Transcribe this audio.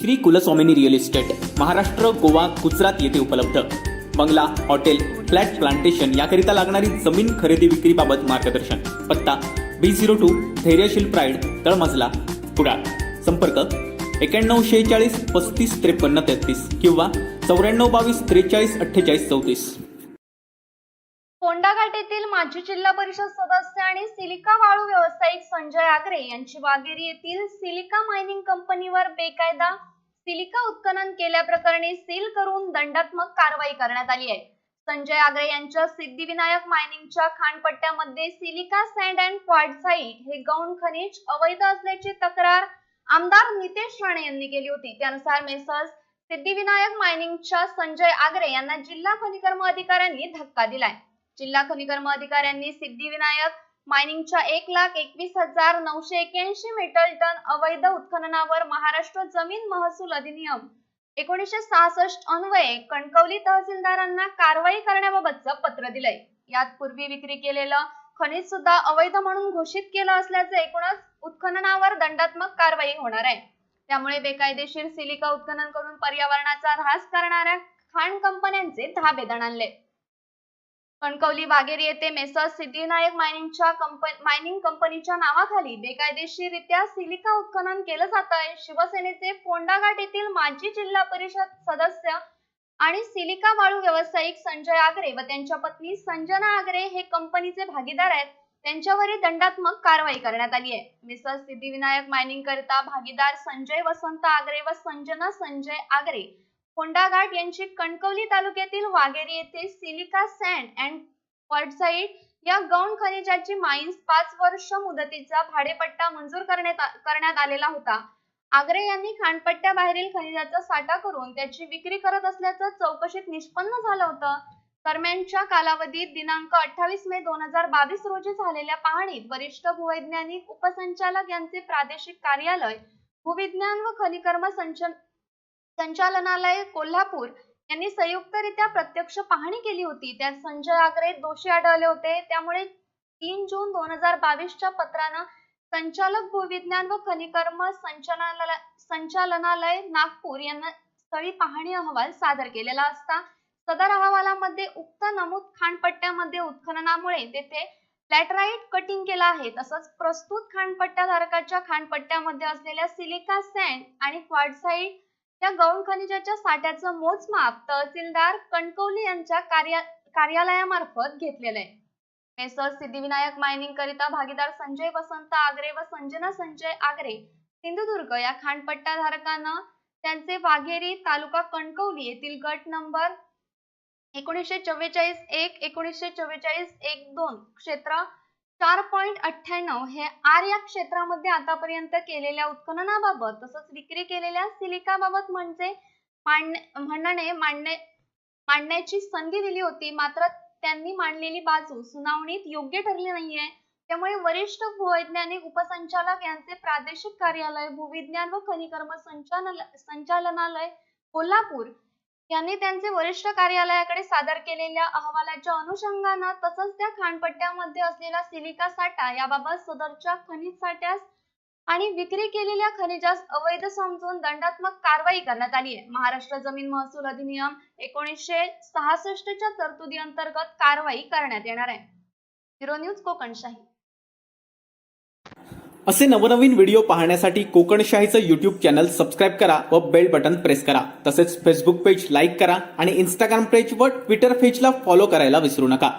Shri कुलस्वामिनी real estate Maharashtra, Goa, Gujarat येथे उपलब्ध. बंगला, हॉटेल, फ्लॅट, प्लांटेशन याकरिता लागणारी जमीन खरेदी विक्रीबाबत मार्गदर्शन. पत्ता B02 धैर्यशील प्राईड, तळमजला, कुडाळ. संपर्क 9146 35 53 33 किंवा 9422 43 48 34. फोंडाघाट येथील माजी जिल्हा परिषद सदस्य आणि सिलिका वाळू व्यावसायिक संजय आगरे यांची वाघेरी येथील सिलिका मायनिंग कंपनीवर बेकायदा सिलिका उत्खनन केल्याप्रकरणी सील करून दंडात्मक कारवाई करण्यात आली आहे. संजय आगरे यांच्या सिद्धिविनायक मायनिंगच्या खाणपट्ट्यामध्ये सिलिका सँड अँड क्वार्टझाइट हे गौण खनिज अवैध असल्याची तक्रार आमदार नितेश राणे यांनी केली होती. त्यानुसार मेसर्स सिद्धिविनायक मायनिंगच्या संजय आगरे यांना जिल्हा खनिकर्म अधिकाऱ्यांनी धक्का दिलाय. जिल्हा खनिकर्म अधिकाऱ्यांनी सिद्धिविनायक मायनिंगच्या 1,21,981 मेट्रिक टन अवैध उत्खननावर महाराष्ट्र जमीन महसूल अधिनियम 1966 अन्वये कणकवली तहसीलदारांना कारवाई करण्याबाबतचं पत्र दिलंय. यात पूर्वी विक्री केलेलं खनिज सुद्धा अवैध म्हणून घोषित केलं असल्याचं एकूणच उत्खननावर दंडात्मक कारवाई होणार आहे. त्यामुळे बेकायदेशीर सिलिका उत्खनन करून पर्यावरणाचा ऱ्हास करणाऱ्या खाण कंपन्यांचे धाबे दणाणले. कणकवली वाघेरी येथे मेसर्स सिद्धिविनायक मायनिंग कंपनीच्या नावाखाली बेकायदेशीररित्या सिलिका उत्खनन केलं जात आहे. शिवसेनेचे फोंडाघाट येथील माजी जिल्हा परिषद सदस्य आणि सिलिका वाळू व्यावसायिक संजय आगरे व त्यांच्या पत्नी संजना आगरे हे कंपनीचे भागीदार आहेत. त्यांच्यावरही दंडात्मक कारवाई करण्यात आली आहे. मेसर्स सिद्धिविनायक मायनिंग करिता भागीदार संजय वसंत आगरे व संजना संजय आगरे फोंडाघाट यांची कणकवली तालुक्यातील वाघेरी येथे सिलिका सँड अँड क्वार्टझाइट या गौण खनिजाची माईन्स 5 वर्ष मुदतीचा भाडेपट्टा मंजूर करण्यात आलेला होता. आगरे यांनी खाणपट्ट्याबाहेरील खनिजाचा साठा करून त्याची विक्री करत असल्याचं चौकशीत निष्पन्न झालं होतं. दरम्यानच्या कालावधीत दिनांक 28 मे 2022 रोजी झालेल्या पाहणीत वरिष्ठ भूवैज्ञानिक उपसंचालक यांचे प्रादेशिक कार्यालय भूविज्ञान व खनिकर्म संचालनालय कोल्हापूर यांनी संयुक्तरित्या प्रत्यक्ष पाहणी केली होती. त्यात संजय आगरे दोषी आढळले होते. त्यामुळे 3 जून 2022च्या पत्रानं संचालक भूविज्ञान व खनिकर्म संचालनालय नागपूर यांना स्थळी पाहणी अहवाल सादर केलेला असता सदर अहवालामध्ये उक्त नमूद खाणपट्ट्यामध्ये उत्खननामुळे तेथे लॅटराइट कटिंग केलं आहे. तसंच प्रस्तुत खाणपट्ट्याधारकाच्या खाणपट्ट्यामध्ये असलेल्या सिलिका सँड आणि क्वार्टझाइट या गौण खनिजाच्या साठ्याचं मोजमाप तहसीलदार कणकवली यांच्या कार्यालयामार्फत घेतलेलं आहे. मेसर्स सिद्धिविनायक मायनिंग करिता भागीदार संजय वसंत आगरे व संजना संजय आगरे सिंधुदुर्ग या खाणपट्टाधारकांना त्यांचे वाघेरी तालुका कणकवली येथील गट नंबर 1944-1 1944-1-2 क्षेत्र 4.98 हे आर या क्षेत्रामध्ये आतापर्यंत केलेल्या उत्खननाबाबत तसंच विक्री केलेल्या सिलिकाबाबत मांडण्याची संधी दिली होती. मात्र त्यांनी मांडलेली बाजू सुनावणीत योग्य ठरली नाहीये. त्यामुळे वरिष्ठ भूवैज्ञानिक उपसंचालक यांचे प्रादेशिक कार्यालय भूविज्ञान व खनिकर्म संचालनालय कोल्हापूर यांनी त्यांचे वरिष्ठ कार्यालयाकडे सादर केलेल्या अहवालाच्या अनुषंगाने तसंच त्या खाणपट्ट्यामध्ये असलेला सिलिका साठा याबाबत सदरच्या खनिज साठ्यास आणि विक्री केलेल्या खनिजास अवैध समजून दंडात्मक कारवाई करण्यात आली आहे. महाराष्ट्र जमीन महसूल अधिनियम 1966च्या तरतुदी अंतर्गत कारवाई करण्यात येणार आहे. Bureau news Kokanshahi. असे नवनवीन व्हिडिओ पाहण्यासाठी कोकणशाहीचं YouTube चॅनल सबस्क्राईब करा व बेल बटन प्रेस करा. तसेच फेसबुक पेज लाईक करा आणि इंस्टाग्राम पेज व ट्विटर पेजला फॉलो करायला विसरू नका.